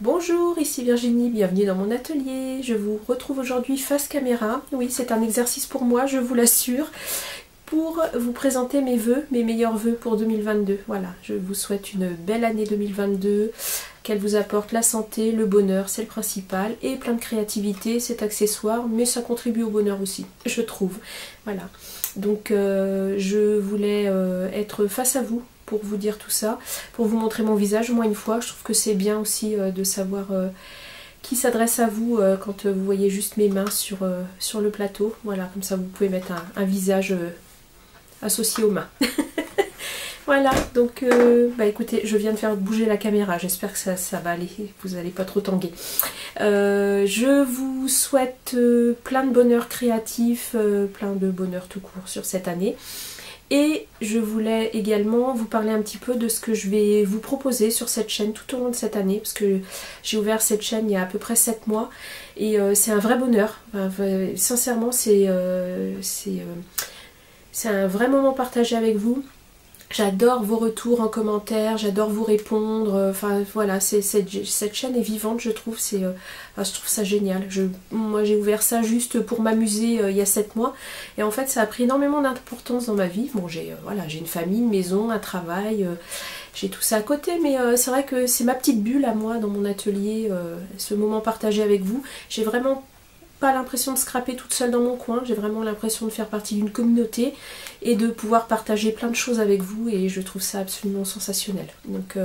Bonjour, ici Virginie, bienvenue dans mon atelier. Je vous retrouve aujourd'hui face caméra. Oui, c'est un exercice pour moi, je vous l'assure, pour vous présenter mes vœux, mes meilleurs vœux pour 2022. Voilà, je vous souhaite une belle année 2022, qu'elle vous apporte la santé, le bonheur, c'est le principal, et plein de créativité, c'est accessoire, mais ça contribue au bonheur aussi, je trouve. Voilà, donc je voulais être face à vous pour vous dire tout ça, pour vous montrer mon visage au moins une fois. Je trouve que c'est bien aussi de savoir qui s'adresse à vous quand vous voyez juste mes mains sur le plateau. Voilà, comme ça vous pouvez mettre un visage associé aux mains. Voilà, donc bah écoutez, je viens de faire bouger la caméra, j'espère que ça va aller, vous n'allez pas trop tanguer. Je vous souhaite plein de bonheur créatif, plein de bonheur tout court sur cette année. Et je voulais également vous parler un petit peu de ce que je vais vous proposer sur cette chaîne tout au long de cette année, parce que j'ai ouvert cette chaîne il y a à peu près 7 mois, et c'est un vrai bonheur. Enfin, sincèrement, c'est un vrai moment partagé avec vous. J'adore vos retours en commentaire, j'adore vous répondre, enfin voilà, cette chaîne est vivante, je trouve, je trouve ça génial. Moi j'ai ouvert ça juste pour m'amuser il y a 7 mois, et en fait ça a pris énormément d'importance dans ma vie. Bon, voilà, j'ai une famille, une maison, un travail, j'ai tout ça à côté, mais c'est vrai que c'est ma petite bulle à moi dans mon atelier, ce moment partagé avec vous. J'ai vraiment pas l'impression de scraper toute seule dans mon coin, j'ai vraiment l'impression de faire partie d'une communauté et de pouvoir partager plein de choses avec vous, et je trouve ça absolument sensationnel. Donc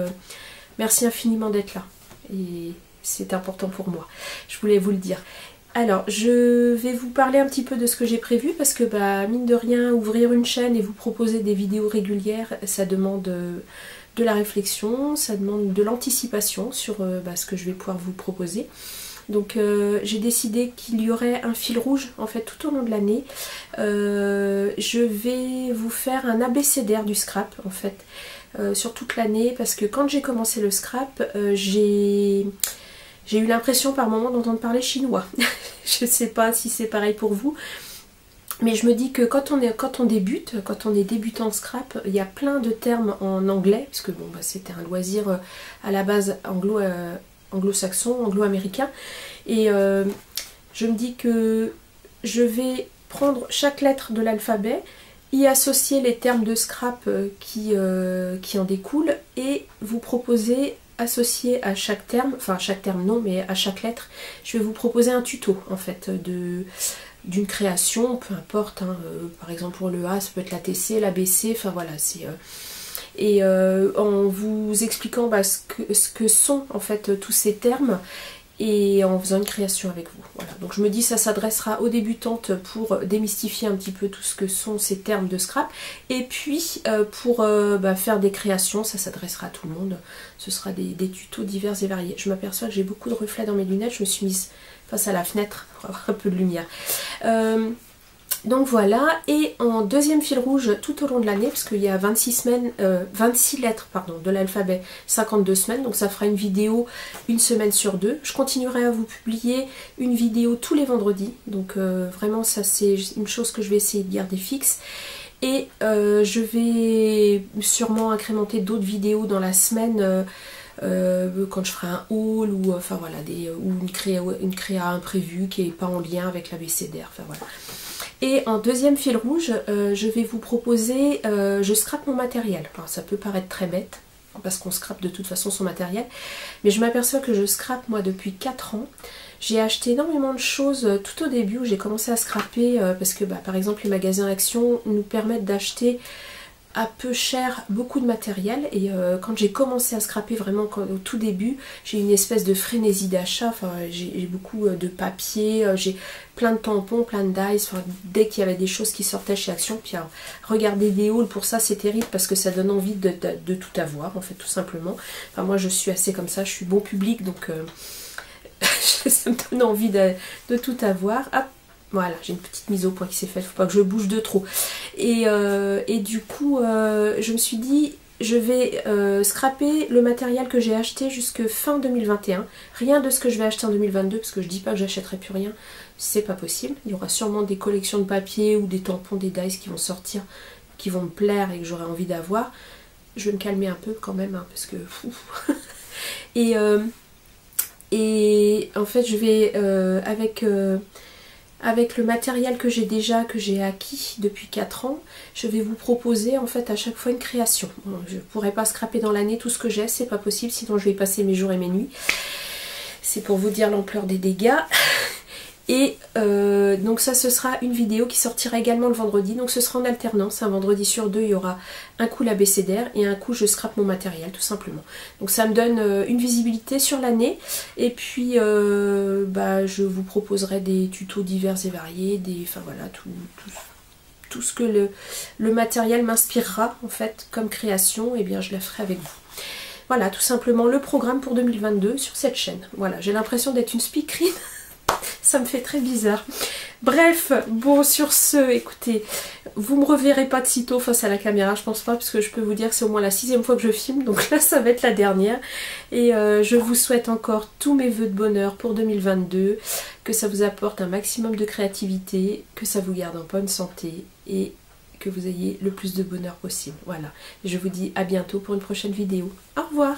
merci infiniment d'être là, et c'est important pour moi, je voulais vous le dire. Alors je vais vous parler un petit peu de ce que j'ai prévu, parce que bah, mine de rien, ouvrir une chaîne et vous proposer des vidéos régulières, ça demande de la réflexion, ça demande de l'anticipation sur ce que je vais pouvoir vous proposer. Donc j'ai décidé qu'il y aurait un fil rouge en fait tout au long de l'année. Je vais vous faire un abécédaire du scrap en fait sur toute l'année, parce que quand j'ai commencé le scrap, j'ai eu l'impression par moment d'entendre parler chinois. Je ne sais pas si c'est pareil pour vous, mais je me dis que quand on est débutant en scrap, il y a plein de termes en anglais, puisque bon, bah, c'était un loisir à la base anglo-saxon, anglo-américain, et je me dis que je vais prendre chaque lettre de l'alphabet, y associer les termes de scrap qui en découlent, et vous proposer, associé à chaque terme, enfin chaque terme non, mais à chaque lettre, je vais vous proposer un tuto en fait d'une création, peu importe, hein, par exemple pour le A ça peut être la TC, la BC, enfin voilà, c'est et en vous expliquant ce que sont en fait tous ces termes, et en faisant une création avec vous. Voilà. Donc je me dis ça s'adressera aux débutantes pour démystifier un petit peu tout ce que sont ces termes de scrap, et puis pour faire des créations, ça s'adressera à tout le monde. Ce sera des tutos divers et variés. Je m'aperçois que j'ai beaucoup de reflets dans mes lunettes, je me suis mise face à la fenêtre pour avoir un peu de lumière. Donc voilà, et en deuxième fil rouge tout au long de l'année, parce qu'il y a 26 lettres pardon, de l'alphabet, 52 semaines, donc ça fera une vidéo une semaine sur deux. Je continuerai à vous publier une vidéo tous les vendredis, donc vraiment ça c'est une chose que je vais essayer de garder fixe. Et je vais sûrement incrémenter d'autres vidéos dans la semaine, quand je ferai un haul, ou enfin voilà, ou une créa imprévue qui n'est pas en lien avec l'abécédaire, enfin voilà. Et en deuxième fil rouge, je vais vous proposer, je scrape mon matériel. Alors ça peut paraître très bête, parce qu'on scrape de toute façon son matériel, mais je m'aperçois que je scrape moi depuis 4 ans. J'ai acheté énormément de choses tout au début où j'ai commencé à scraper, parce que par exemple les magasins Action nous permettent d'acheter à peu cher beaucoup de matériel, et quand j'ai commencé à scraper vraiment au tout début, j'ai une espèce de frénésie d'achat. Enfin, j'ai beaucoup de papier, j'ai plein de tampons, plein de dies, enfin, dès qu'il y avait des choses qui sortaient chez Action. Puis alors, regarder des hauls pour ça c'est terrible, parce que ça donne envie de tout avoir en fait, tout simplement. Enfin moi je suis assez comme ça, je suis bon public, donc ça me donne envie de tout avoir. Hop. Voilà, j'ai une petite mise au point qui s'est faite, faut pas que je bouge de trop. Et du coup, je me suis dit, je vais scraper le matériel que j'ai acheté jusque fin 2021. Rien de ce que je vais acheter en 2022, parce que je dis pas que j'achèterai plus rien, c'est pas possible. Il y aura sûrement des collections de papier ou des tampons, des dies qui vont sortir, qui vont me plaire et que j'aurai envie d'avoir. Je vais me calmer un peu quand même, hein, parce que... Et Et en fait je vais avec le matériel que j'ai déjà, que j'ai acquis depuis 4 ans, je vais vous proposer en fait à chaque fois une création. Bon, je ne pourrais pas scraper dans l'année tout ce que j'ai, c'est pas possible, sinon je vais passer mes jours et mes nuits. C'est pour vous dire l'ampleur des dégâts. Et donc ça, ce sera une vidéo qui sortira également le vendredi. Donc ce sera en alternance, un vendredi sur 2, il y aura un coup l'abécédaire et un coup je scrape mon matériel tout simplement. Donc ça me donne une visibilité sur l'année. Et puis je vous proposerai des tutos divers et variés, enfin voilà, tout ce que le matériel m'inspirera en fait comme création, et bien je la ferai avec vous. Voilà, tout simplement le programme pour 2022 sur cette chaîne. Voilà, j'ai l'impression d'être une speakerine. Ça me fait très bizarre. Bref, bon, sur ce, écoutez, vous me reverrez pas de sitôt face à la caméra, je pense pas, parce que je peux vous dire que c'est au moins la 6e fois que je filme, donc là ça va être la dernière. Et je vous souhaite encore tous mes vœux de bonheur pour 2022, que ça vous apporte un maximum de créativité, que ça vous garde en bonne santé et que vous ayez le plus de bonheur possible. Voilà, et je vous dis à bientôt pour une prochaine vidéo. Au revoir!